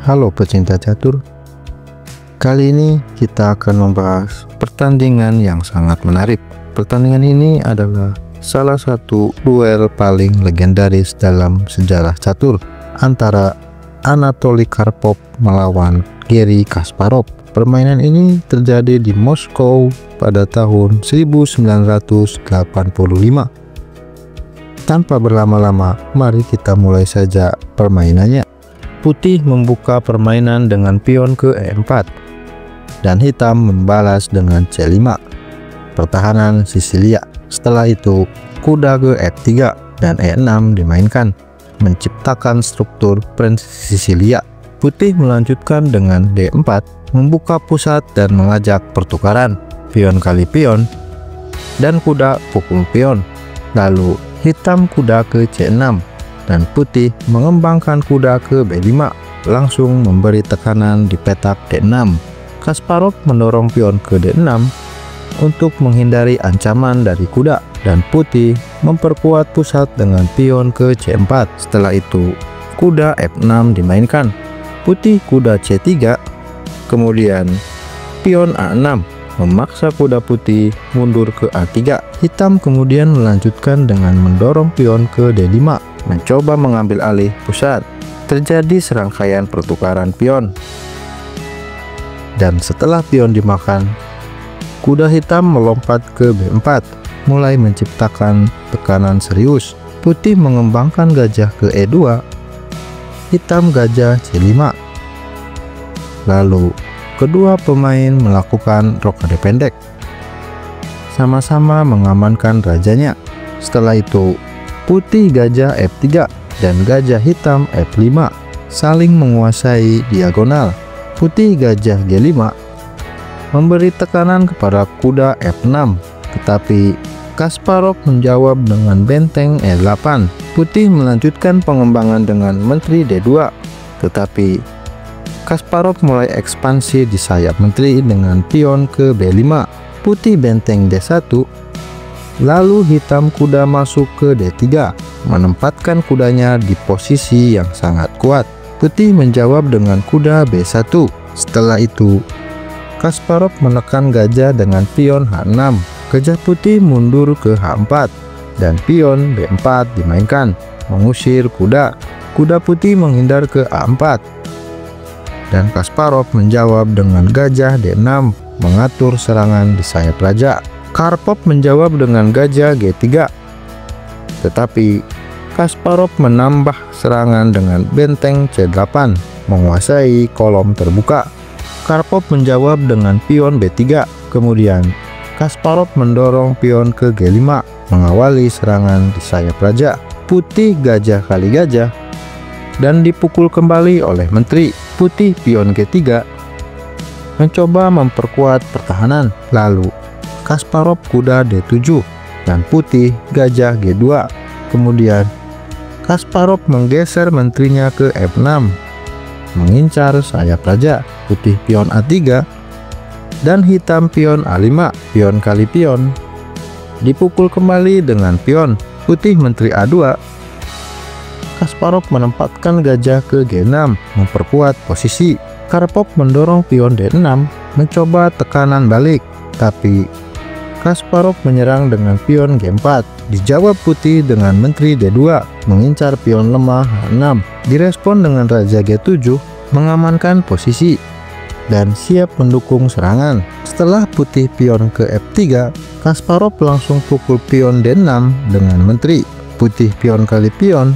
Halo pecinta catur, kali ini kita akan membahas pertandingan yang sangat menarik. Pertandingan ini adalah salah satu duel paling legendaris dalam sejarah catur antara Anatoly Karpov melawan Garry Kasparov. Permainan ini terjadi di Moskow pada tahun 1985. Tanpa berlama-lama, mari kita mulai saja permainannya. Putih membuka permainan dengan pion ke E4 dan hitam membalas dengan C5. Pertahanan Sisilia. Setelah itu kuda ke F3 dan E6 dimainkan, menciptakan struktur Prince Sisilia. Putih melanjutkan dengan D4, membuka pusat dan mengajak pertukaran pion kali pion dan kuda pukul pion. Lalu hitam kuda ke C6 dan putih mengembangkan kuda ke B5, langsung memberi tekanan di petak D6. Kasparov mendorong pion ke D6 untuk menghindari ancaman dari kuda, dan putih memperkuat pusat dengan pion ke C4. Setelah itu kuda F6 dimainkan, putih kuda C3, kemudian pion A6 memaksa kuda putih mundur ke A3. Hitam kemudian melanjutkan dengan mendorong pion ke D5, mencoba mengambil alih pusat. Terjadi serangkaian pertukaran pion, dan setelah pion dimakan, kuda hitam melompat ke B4, mulai menciptakan tekanan serius. Putih mengembangkan gajah ke E2, hitam gajah C5. Lalu kedua pemain melakukan rokade pendek, sama-sama mengamankan rajanya. Setelah itu putih gajah F3 dan gajah hitam F5 saling menguasai diagonal. Putih gajah G5 memberi tekanan kepada kuda F6, tetapi Kasparov menjawab dengan benteng E8. Putih melanjutkan pengembangan dengan menteri D2, tetapi Kasparov mulai ekspansi di sayap menteri dengan pion ke B5. Putih benteng D1, lalu hitam kuda masuk ke D3, menempatkan kudanya di posisi yang sangat kuat. Putih menjawab dengan kuda B1. Setelah itu Kasparov menekan gajah dengan pion H6. Gajah putih mundur ke H4 dan pion B4 dimainkan, mengusir kuda. Kuda putih menghindar ke A4 dan Kasparov menjawab dengan gajah D6, mengatur serangan di sayap raja. Karpov menjawab dengan gajah G3, tetapi Kasparov menambah serangan dengan benteng C8, menguasai kolom terbuka. Karpov menjawab dengan pion B3, kemudian Kasparov mendorong pion ke G5, mengawali serangan di sayap raja. Putih gajah kali gajah dan dipukul kembali oleh menteri. Putih pion G3 mencoba memperkuat pertahanan, lalu Kasparov kuda D7 dan putih gajah G2. Kemudian Kasparov menggeser menterinya ke F6, mengincar sayap raja. Putih pion A3 dan hitam pion A5. Pion kali pion dipukul kembali dengan pion. Putih menteri A2. Kasparov menempatkan gajah ke G6, memperkuat posisi. Karpov mendorong pion D6, mencoba tekanan balik, tapi Kasparov menyerang dengan pion G4. Dijawab putih dengan menteri D2, mengincar pion lemah H6. Direspon dengan raja G7, mengamankan posisi dan siap mendukung serangan. Setelah putih pion ke F3, Kasparov langsung pukul pion D6 dengan menteri. Putih pion kali pion,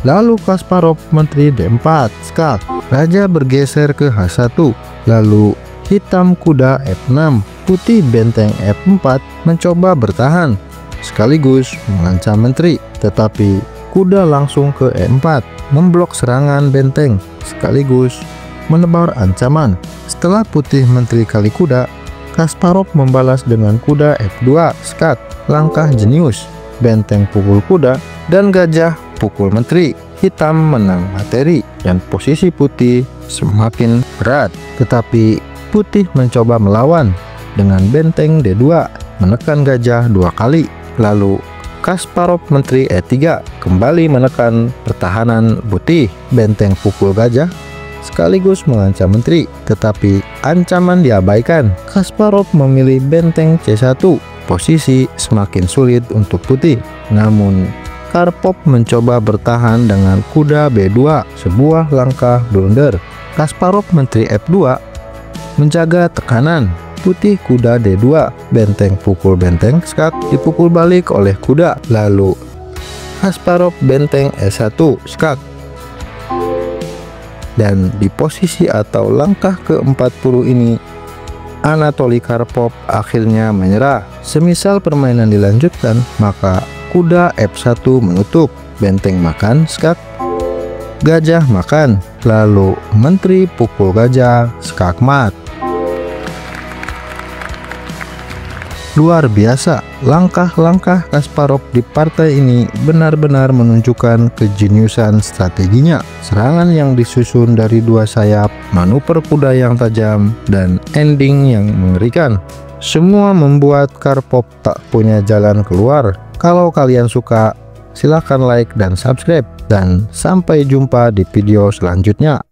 lalu Kasparov menteri D4 skak. Raja bergeser ke H1, lalu hitam kuda F6. Putih benteng F4 mencoba bertahan sekaligus mengancam menteri, tetapi kuda langsung ke E4, memblok serangan benteng sekaligus menebar ancaman. Setelah putih menteri kali kuda, Kasparov membalas dengan kuda F2 skak. Langkah jenius, benteng pukul kuda dan gajah pukul menteri. Hitam menang materi dan posisi putih semakin berat, tetapi putih mencoba melawan dengan benteng D2, menekan gajah 2 kali. Lalu Kasparov menteri E3 kembali menekan pertahanan putih. Benteng pukul gajah sekaligus mengancam menteri, tetapi ancaman diabaikan. Kasparov memilih benteng C1. Posisi semakin sulit untuk Putih. Namun Karpov mencoba bertahan dengan kuda B2, sebuah langkah blunder. Kasparov menteri F2 menjaga tekanan. Putih kuda D2, benteng pukul benteng skak dipukul balik oleh kuda. Lalu Kasparov benteng E1 skak. Dan di posisi atau langkah ke-40 ini Anatoly Karpov akhirnya menyerah. Semisal permainan dilanjutkan, maka kuda F1 menutup, benteng makan skak, gajah makan, lalu menteri pukul gajah skak mat. Luar biasa, langkah-langkah Kasparov di partai ini benar-benar menunjukkan kejeniusan strateginya. Serangan yang disusun dari dua sayap, manuver kuda yang tajam, dan ending yang mengerikan. Semua membuat Karpov tak punya jalan keluar. Kalau kalian suka, silahkan like dan subscribe. Dan sampai jumpa di video selanjutnya.